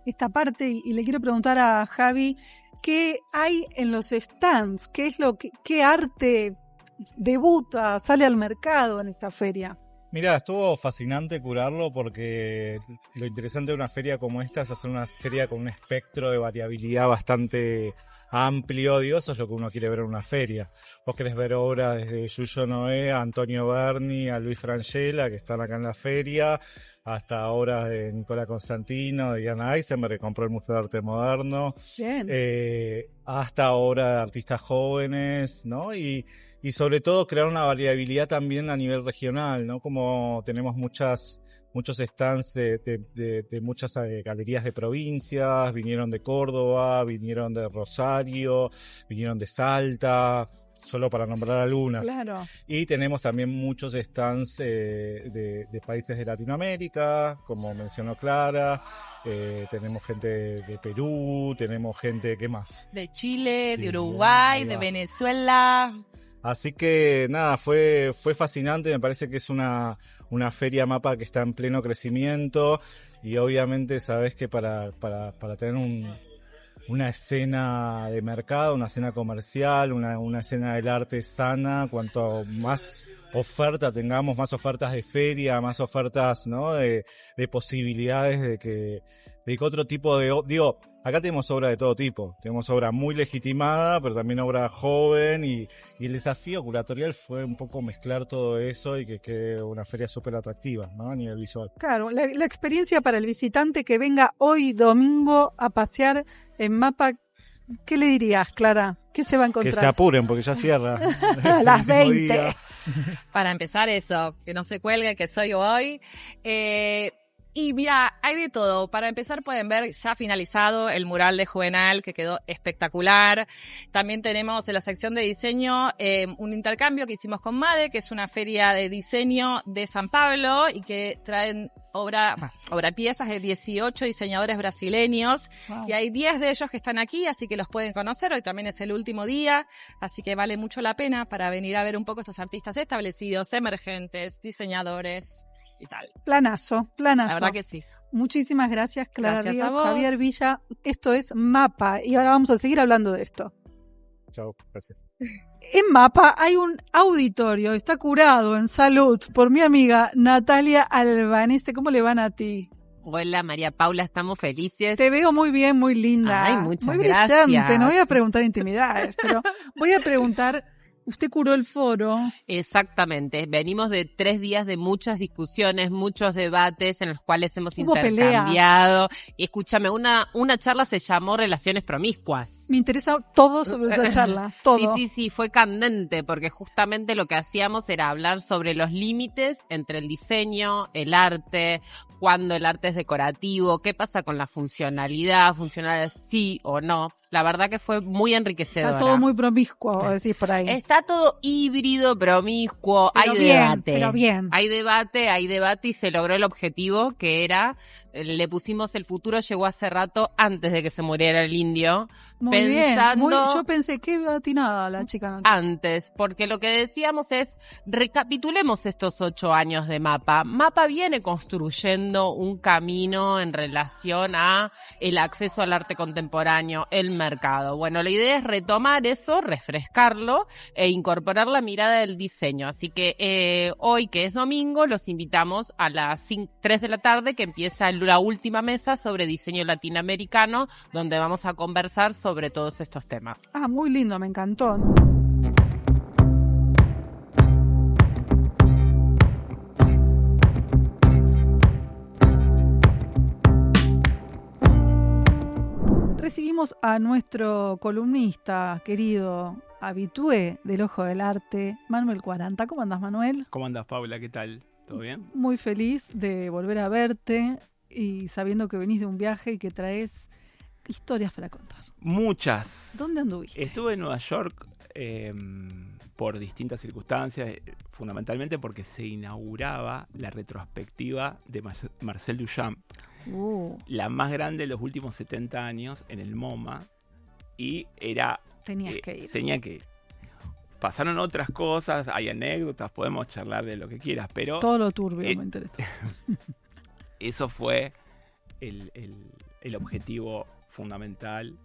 esta parte. Y le quiero preguntar a Javi, ¿qué hay en los stands? ¿Qué arte debuta, sale al mercado en esta feria? Mirá, estuvo fascinante curarlo porque lo interesante de una feria como esta es hacer una feria con un espectro de variabilidad bastante amplio. Digo, eso es lo que uno quiere ver en una feria. Vos querés ver obras desde Yuyo Noé a Antonio Berni, a Luis Frangella, que están acá en la feria, hasta obras de Nicola Constantino, de Diana Eisenberg, que compró el Museo de Arte Moderno. Bien. Hasta obras de artistas jóvenes, ¿no? Y sobre todo crear una variabilidad también a nivel regional, ¿no? Como tenemos muchos stands de muchas galerías de provincias, vinieron de Córdoba, vinieron de Rosario, vinieron de Salta, solo para nombrar algunas. Claro. Y tenemos también muchos stands de países de Latinoamérica, como mencionó Clara. Tenemos gente de Perú, tenemos gente, ¿qué más? De Chile, de Uruguay, de Venezuela. Así que nada, fue fascinante. Me parece que es una feria MAPA que está en pleno crecimiento, y obviamente sabes que para tener una escena de mercado, una escena comercial, una escena del arte sana, cuanto más oferta tengamos, más ofertas de feria, más ofertas, ¿no? de posibilidades de que otro tipo de... Digo, acá tenemos obra de todo tipo. Tenemos obra muy legitimada, pero también obra joven, y el desafío curatorial fue un poco mezclar todo eso y que quede una feria súper atractiva, ¿no? A nivel visual. Claro, la experiencia para el visitante que venga hoy domingo a pasear en MAPA, ¿qué le dirías, Clara? ¿Qué se va a encontrar? Que se apuren porque ya cierra. A las 20. Para empezar eso, que no se cuelgue, que soy hoy. Y mira, hay de todo. Para empezar pueden ver ya finalizado el mural de Juvenal, que quedó espectacular. También tenemos en la sección de diseño un intercambio que hicimos con MADE, que es una feria de diseño de San Pablo, y que traen piezas de 18 diseñadores brasileños. Wow. Y hay 10 de ellos que están aquí, así que los pueden conocer. Hoy también es el último día, así que vale mucho la pena para venir a ver un poco estos artistas establecidos, emergentes, diseñadores y tal. Planazo. La verdad que sí. Muchísimas gracias, Clara. Gracias Ríos, a vos. Javier Villa. Esto es MAPA y ahora vamos a seguir hablando de esto. Chao, gracias. En MAPA hay un auditorio, está curado en salud por mi amiga Natalia Albanese. ¿Cómo le van a ti? Hola María Paula, estamos felices. Te veo muy bien, muy linda. Ay, muchas muy gracias. brillante. No voy a preguntar intimidades, pero voy a preguntar... Usted curó el foro. Exactamente. Venimos de 3 días de muchas discusiones, muchos debates en los cuales hemos Hubo intercambiado. pelea. Y escúchame, una charla se llamó Relaciones Promiscuas. Me interesa todo sobre esa charla, todo. Sí, fue candente, porque justamente lo que hacíamos era hablar sobre los límites entre el diseño, el arte, cuándo el arte es decorativo, qué pasa con la funcionalidad, funcional sí o no. La verdad que fue muy enriquecedora. Está todo muy promiscuo, decís por ahí. Está todo híbrido, promiscuo, pero hay bien, debate. Pero bien. Hay debate y se logró el objetivo, que era, le pusimos el futuro llegó hace rato antes de que se muriera el indio. Muy pensando bien. Yo pensé que atinada la chica. Antes, porque lo que decíamos es, recapitulemos estos 8 años de MAPA. MAPA viene construyendo un camino en relación a el acceso al arte contemporáneo, el mercado. Bueno, la idea es retomar eso, refrescarlo e incorporar la mirada del diseño. Así que hoy, que es domingo, los invitamos a las 3 de la tarde, que empieza la última mesa sobre diseño latinoamericano, donde vamos a conversar sobre todos estos temas. Ah, muy lindo, me encantó. Recibimos a nuestro columnista querido, habitué del Ojo del Arte, Manuel Cuaranta. ¿Cómo andás, Manuel? ¿Cómo andás, Paula? ¿Qué tal? ¿Todo bien? Muy feliz de volver a verte y sabiendo que venís de un viaje y que traes historias para contar. Muchas. ¿Dónde anduviste? Estuve en Nueva York por distintas circunstancias, fundamentalmente porque se inauguraba la retrospectiva de Marcel Duchamp, la más grande de los últimos 70 años en el MoMA, y era... Tenías que ir. Tenía que ir. Pasaron otras cosas, hay anécdotas, podemos charlar de lo que quieras, pero... Todo lo turbio me interesa. Eso fue el objetivo fundamental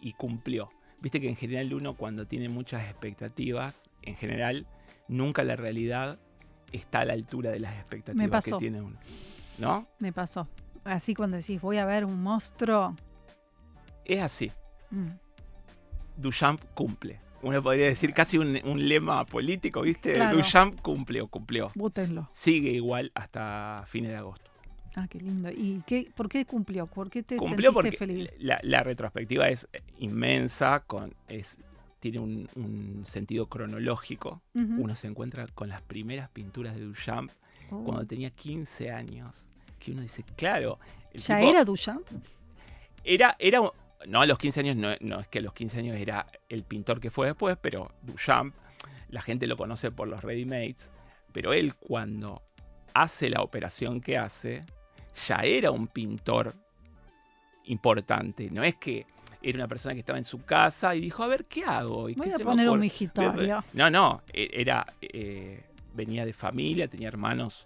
y cumplió. Viste que en general uno, cuando tiene muchas expectativas, en general nunca la realidad está a la altura de las expectativas que tiene uno, ¿no? Me pasó. Así cuando decís, voy a ver un monstruo. Es así. Duchamp cumple. Uno podría decir casi un lema político, ¿viste? Claro. Duchamp cumplió. Bútenlo. Sigue igual hasta fines de agosto. Ah, qué lindo. ¿Y por qué cumplió? ¿Por qué te Cumplió sentiste porque feliz? la retrospectiva es inmensa, tiene un sentido cronológico. Uno se encuentra con las primeras pinturas de Duchamp cuando tenía 15 años. Que uno dice, claro... ¿Ya era Duchamp? No, a los 15 años, no es que a los 15 años era el pintor que fue después, pero Duchamp, la gente lo conoce por los ready-mades, pero él cuando hace la operación que hace, ya era un pintor importante. No es que era una persona que estaba en su casa y dijo, a ver, ¿qué hago? Voy a poner un migitorio. No, venía de familia, tenía hermanos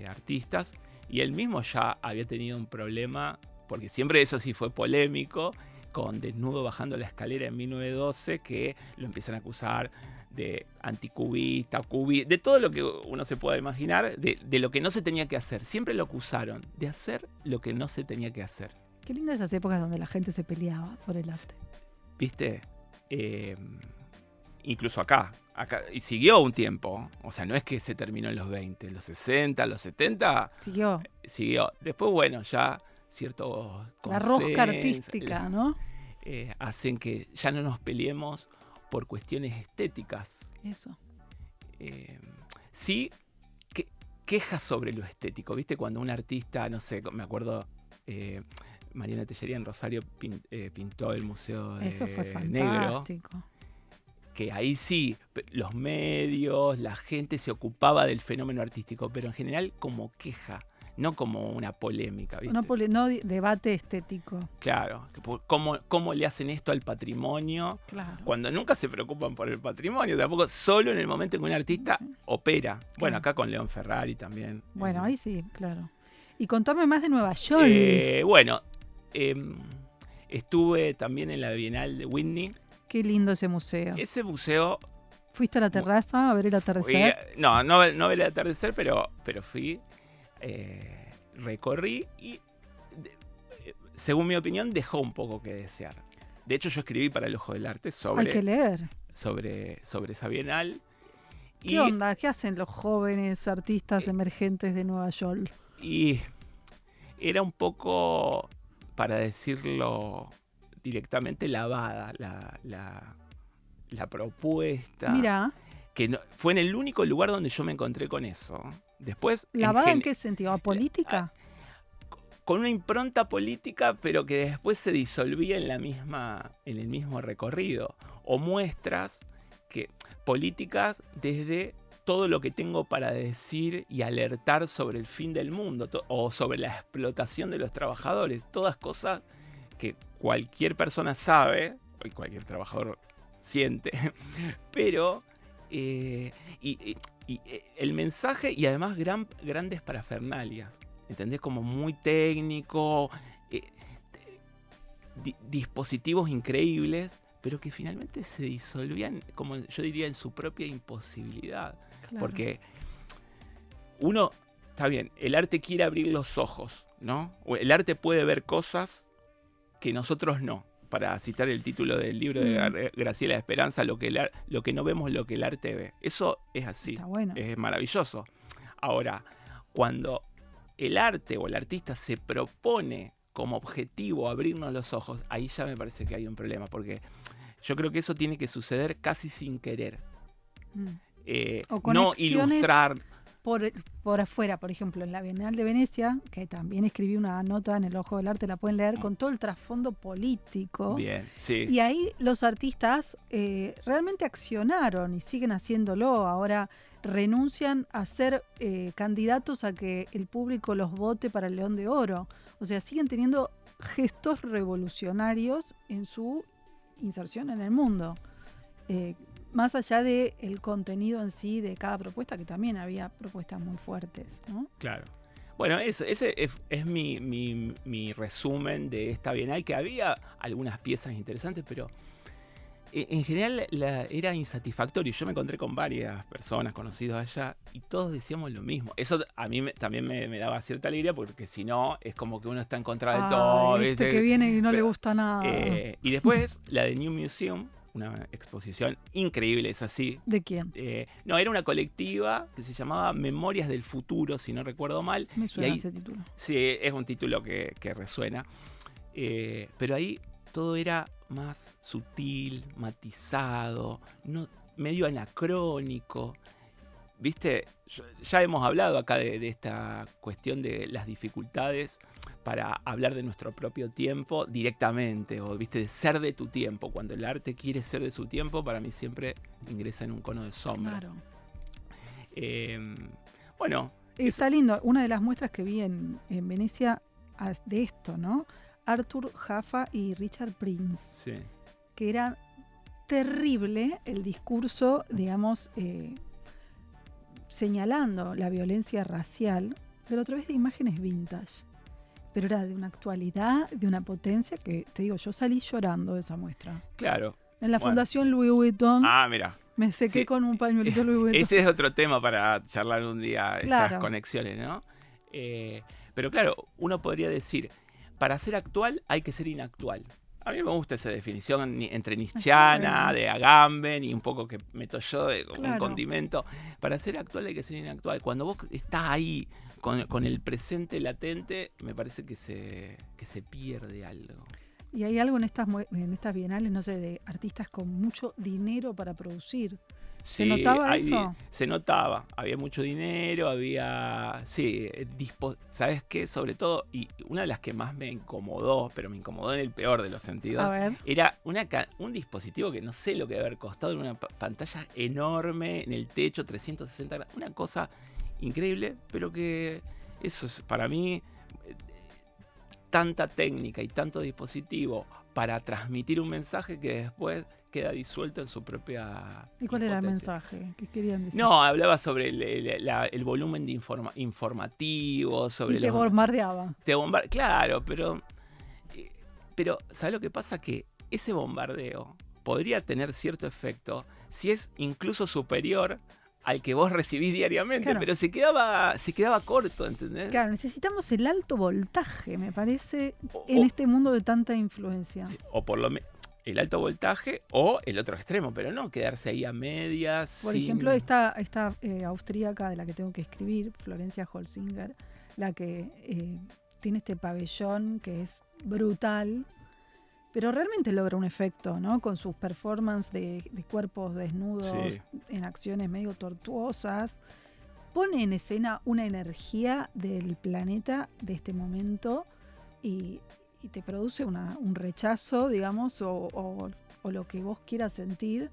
artistas, y él mismo ya había tenido un problema, porque siempre eso sí fue polémico, con Desnudo bajando la escalera en 1912, que lo empiezan a acusar de anticubista, de todo lo que uno se pueda imaginar, de lo que no se tenía que hacer. Siempre lo acusaron de hacer lo que no se tenía que hacer. Qué lindas esas épocas donde la gente se peleaba por el arte. ¿Viste? Incluso acá, y siguió un tiempo. O sea, no es que se terminó en los 20, en los 60, los 70. Siguió. Después, bueno, ya ciertos la rosca artística, ¿no? Hacen que ya no nos peleemos por cuestiones estéticas. Eso. Sí, quejas sobre lo estético. ¿Viste? Cuando un artista, no sé, me acuerdo, Mariana Tellería en Rosario pintó el Museo de Eso fue Negro. fantástico. Que ahí sí, los medios, la gente se ocupaba del fenómeno artístico, pero en general como queja, no como una polémica, ¿viste? No debate estético. Claro, ¿cómo le hacen esto al patrimonio? Claro. Cuando nunca se preocupan por el patrimonio, tampoco solo en el momento en que un artista opera. Claro. Bueno, acá con León Ferrari también. Bueno, ahí sí, claro. Y contame más de Nueva York. Estuve también en la Bienal de Whitney. Qué lindo ese museo. Ese museo... ¿Fuiste a la terraza a ver el atardecer? No ver el atardecer, pero fui, recorrí y, según mi opinión, dejó un poco que desear. De hecho, yo escribí para El Ojo del Arte Hay que leer. sobre esa bienal. ¿Qué onda? ¿Qué hacen los jóvenes artistas emergentes de Nueva York? Y era un poco, para decirlo directamente, lavada la propuesta. Mira. Que fue en el único lugar donde yo me encontré con eso. Después, ¿lavada en qué sentido? ¿A política? Con una impronta política, pero que después se disolvía en el mismo recorrido. O muestras políticas desde todo lo que tengo para decir y alertar sobre el fin del mundo, o sobre la explotación de los trabajadores. Todas cosas que cualquier persona sabe, y cualquier trabajador siente, pero el mensaje, y además grandes parafernalias, ¿entendés? Como muy técnico, dispositivos increíbles, pero que finalmente se disolvían, como yo diría, en su propia imposibilidad. Claro. Porque uno, está bien, el arte quiere abrir los ojos, ¿no? El arte puede ver cosas que nosotros no. Para citar el título del libro de Graciela Esperanza, lo que no vemos, lo que el arte ve. Eso es así. Está bueno. Es maravilloso. Ahora, cuando el arte o el artista se propone como objetivo abrirnos los ojos, ahí ya me parece que hay un problema, porque yo creo que eso tiene que suceder casi sin querer. O no ilustrar por afuera, por ejemplo, en la Bienal de Venecia, que también escribí una nota en El Ojo del Arte, la pueden leer, con todo el trasfondo político. Bien, sí. Y ahí los artistas realmente accionaron y siguen haciéndolo. Ahora renuncian a ser candidatos a que el público los vote para el León de Oro. O sea, siguen teniendo gestos revolucionarios en su inserción en el mundo. Más allá del contenido en sí de cada propuesta, que también había propuestas muy fuertes, ¿no? Claro. Bueno, ese es mi resumen de esta Bienal, que había algunas piezas interesantes, pero en general era insatisfactorio. Yo me encontré con varias personas conocidas allá y todos decíamos lo mismo. Eso a mí también me daba cierta alegría, porque si no, es como que uno está en contra de todo. Este que viene y no le gusta nada. Y después la de New Museum, una exposición increíble, es así. ¿De quién? No, era una colectiva que se llamaba Memorias del Futuro, si no recuerdo mal. Me suena ese título. Sí, es un título que resuena. Pero ahí todo era más sutil, matizado, medio anacrónico. ¿Viste? Ya hemos hablado acá de esta cuestión de las dificultades para hablar de nuestro propio tiempo directamente, o viste, de ser de tu tiempo. Cuando el arte quiere ser de su tiempo, para mí siempre ingresa en un cono de sombra. Claro. Bueno. Está lindo. Una de las muestras que vi en Venecia de esto, ¿no? Arthur Jaffa y Richard Prince. Sí. Que era terrible el discurso, digamos, señalando la violencia racial, pero a través de imágenes vintage. Pero era de una actualidad, de una potencia que, te digo, yo salí llorando de esa muestra. Claro. En la Fundación Louis Vuitton. Ah, mira. Me sequé con un pañuelito Louis Vuitton. Ese es otro tema para charlar un día, claro. Estas conexiones, ¿no? Pero claro, uno podría decir, para ser actual hay que ser inactual. A mí me gusta esa definición entre nietzscheana, de Agamben, y un poco que meto yo de un condimento. Para ser actual hay que ser inactual. Cuando vos estás ahí con el presente latente, me parece que se pierde algo. Y hay algo en estas bienales, no sé, de artistas con mucho dinero para producir. ¿Se notaba eso? Se notaba. Había mucho dinero, había... Sí, ¿sabes qué? Sobre todo, y una de las que más me incomodó, pero me incomodó en el peor de los sentidos, era un dispositivo que no sé lo que debe haber costado, en una pantalla enorme en el techo, 360 grados, una cosa increíble, pero que eso es para mí tanta técnica y tanto dispositivo para transmitir un mensaje que después queda disuelto en su propia... ¿Y cuál era el mensaje? ¿Qué querían decir? No, hablaba sobre el volumen de informativo, sobre... Y te bombardeaba. Claro, pero ¿sabes lo que pasa? Que ese bombardeo podría tener cierto efecto si es incluso superior al que vos recibís diariamente, claro. Pero se quedaba corto, ¿entendés? Claro, necesitamos el alto voltaje, me parece, en este mundo de tanta influencia. Sí, o por lo menos el alto voltaje o el otro extremo, pero no quedarse ahí a medias. Por ejemplo, esta austríaca de la que tengo que escribir, Florencia Holzinger, la que tiene este pabellón que es brutal, pero realmente logra un efecto, ¿no? Con sus performances de cuerpos desnudos, en acciones medio tortuosas. Pone en escena una energía del planeta de este momento y te produce un rechazo, digamos, o lo que vos quieras sentir,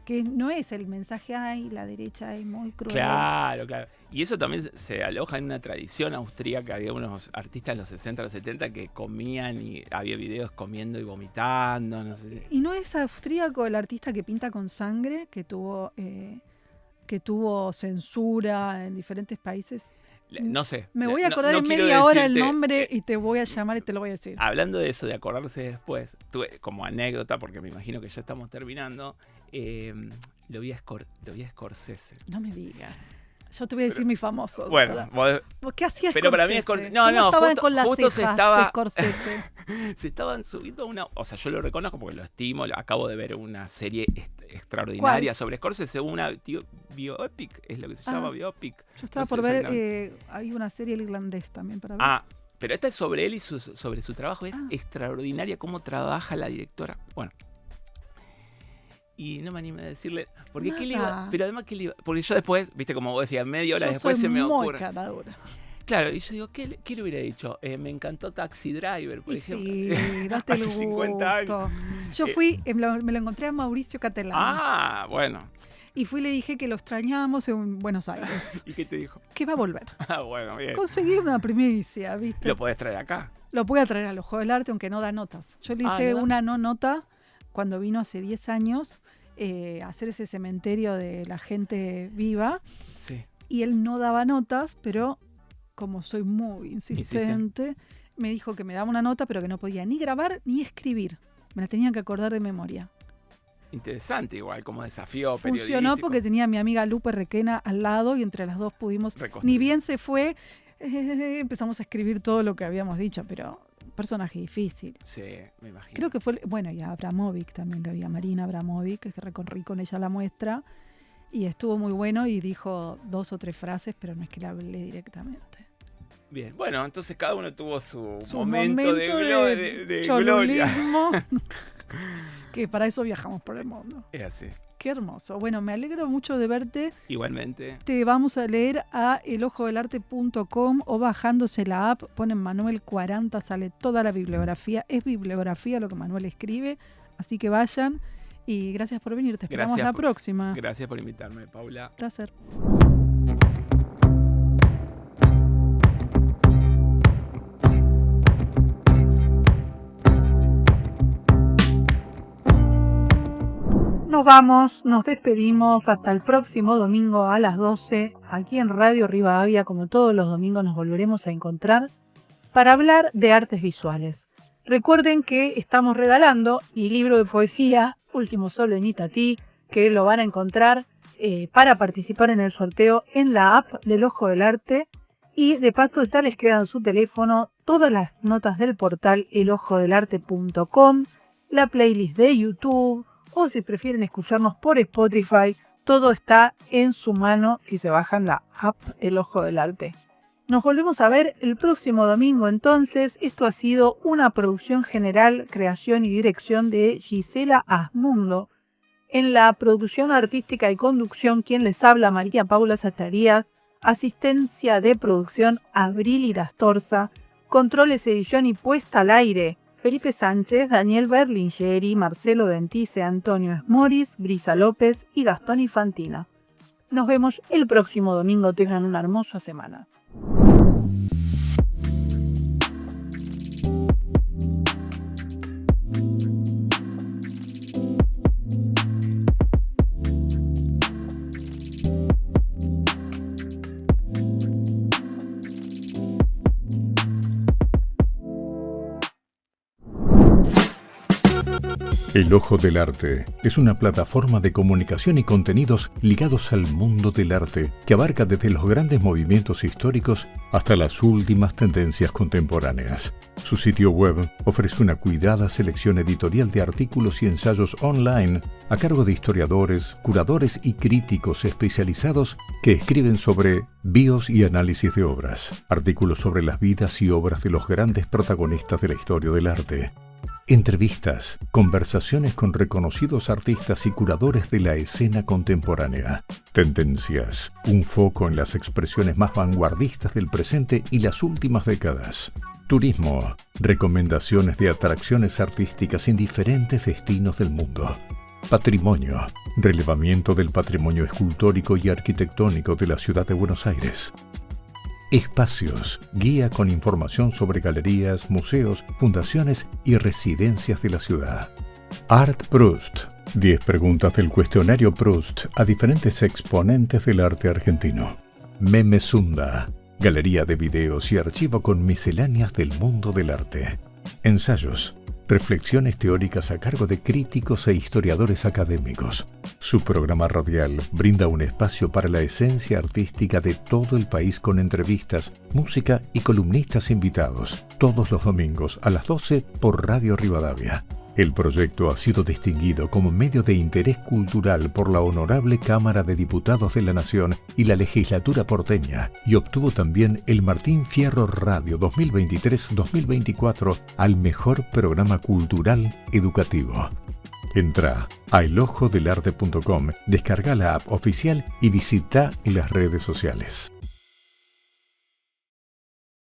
que no es el mensaje, ay, la derecha es muy cruel. Claro. Y eso también se aloja en una tradición austríaca. Había unos artistas en los 60, los 70 que comían y había videos comiendo y vomitando, no sé. ¿Y no es austríaco el artista que pinta con sangre, que tuvo censura en diferentes países? No sé. Me voy a acordar en media hora el nombre y te voy a llamar y te lo voy a decir. Hablando de eso, de acordarse después, tuve como anécdota, porque me imagino que ya estamos terminando, lo vi a Scorsese. No me digas. Yo te voy a decir mi famoso. Bueno, ¿qué hacía Scorsese? Pero para mí Scorsese estaban con las justo cejas de Scorsese. Se estaban subiendo o sea, yo lo reconozco porque lo estimo. Acabo de ver una serie extraordinaria sobre Scorsese, una biopic, es lo que se llama biopic. Yo estaba por ver, hay una serie irlandés también para ver. Pero esta es sobre él y sobre su trabajo. Es extraordinaria cómo trabaja la directora. Bueno. y no me animé a decirle, porque Nada. ¿qué le iba? Pero además, ¿qué le iba? Porque yo después, viste, como vos decías, media hora Yo después soy se me muy ocurre. catadora. Claro, y yo digo, ¿qué le hubiera dicho? Me encantó Taxi Driver, por Y ejemplo. sí, date el Hace 50 años. gusto. Yo fui, me lo encontré a Mauricio Catelano. Ah, bueno. Y fui y le dije que lo extrañábamos en Buenos Aires. ¿Y qué te dijo? Que va a volver. Ah, bueno, bien. Conseguí una primicia, ¿viste? Lo podés traer acá. Lo voy a traer al Ojo del Arte, aunque no da notas. Yo le hice ¿no da? una no nota cuando vino hace 10 años a hacer ese cementerio de la gente viva. Sí. Y él no daba notas, pero como soy muy insistente, me dijo que me daba una nota, pero que no podía ni grabar ni escribir. Me la tenía que acordar de memoria. Interesante igual, como desafío periodístico. Funcionó porque tenía a mi amiga Lupe Requena al lado y entre las dos pudimos, Reconstruir. ni bien se fue, empezamos a escribir todo lo que habíamos dicho, pero un personaje difícil. Sí, me imagino. Creo que fue, bueno, y a Abramovic también, que había Marina Abramovic, que recorrí con ella la muestra y estuvo muy bueno y dijo 2 o 3 frases, pero no es que la hablé directamente. Bien, bueno, entonces cada uno tuvo su momento momento de gloria. cholulismo, que para eso viajamos por el mundo. Es así. Qué hermoso. Bueno, me alegro mucho de verte. Igualmente. Te vamos a leer a elojodelarte.com o bajándose la app, ponen Manuel 40, sale toda la bibliografía. Es bibliografía lo que Manuel escribe, así que vayan y gracias por venir. Te esperamos la próxima. Gracias por invitarme, Paula. Placer. Nos vamos, nos despedimos hasta el próximo domingo a las 12. Aquí en Radio Rivadavia, como todos los domingos, nos volveremos a encontrar para hablar de artes visuales. Recuerden que estamos regalando mi libro de poesía, Último Solo en Itatí, que lo van a encontrar para participar en el sorteo en la app del Ojo del Arte. Y de paso está les quedan su teléfono, todas las notas del portal elojodelarte.com, la playlist de YouTube, o si prefieren escucharnos por Spotify, todo está en su mano si se bajan la app El Ojo del Arte. Nos volvemos a ver el próximo domingo entonces. Esto ha sido una producción general, creación y dirección de Gisela Asmundo. En la producción artística y conducción, quien les habla, María Paula Zacarías. Asistencia de producción, Abril Irastorza. Controles, edición y puesta al aire, Felipe Sánchez, Daniel Berlingeri, Marcelo Dentice, Antonio Esmoris, Brisa López y Gastón Infantina. Nos vemos el próximo domingo. Tengan una hermosa semana. El Ojo del Arte es una plataforma de comunicación y contenidos ligados al mundo del arte que abarca desde los grandes movimientos históricos hasta las últimas tendencias contemporáneas. Su sitio web ofrece una cuidada selección editorial de artículos y ensayos online a cargo de historiadores, curadores y críticos especializados que escriben sobre bios y análisis de obras, artículos sobre las vidas y obras de los grandes protagonistas de la historia del arte. Entrevistas, conversaciones con reconocidos artistas y curadores de la escena contemporánea. Tendencias, un foco en las expresiones más vanguardistas del presente y las últimas décadas. Turismo, recomendaciones de atracciones artísticas en diferentes destinos del mundo. Patrimonio, relevamiento del patrimonio escultórico y arquitectónico de la ciudad de Buenos Aires. Espacios, guía con información sobre galerías, museos, fundaciones y residencias de la ciudad. Art Proust, 10 preguntas del cuestionario Proust a diferentes exponentes del arte argentino. Memesunda, galería de videos y archivo con misceláneas del mundo del arte. Ensayos, reflexiones teóricas a cargo de críticos e historiadores académicos. Su programa radial brinda un espacio para la esencia artística de todo el país con entrevistas, música y columnistas invitados, todos los domingos a las 12 por Radio Rivadavia. El proyecto ha sido distinguido como medio de interés cultural por la Honorable Cámara de Diputados de la Nación y la Legislatura porteña y obtuvo también el Martín Fierro Radio 2023-2024 al mejor programa cultural educativo. Entra a elojodelarte.com, descarga la app oficial y visita las redes sociales.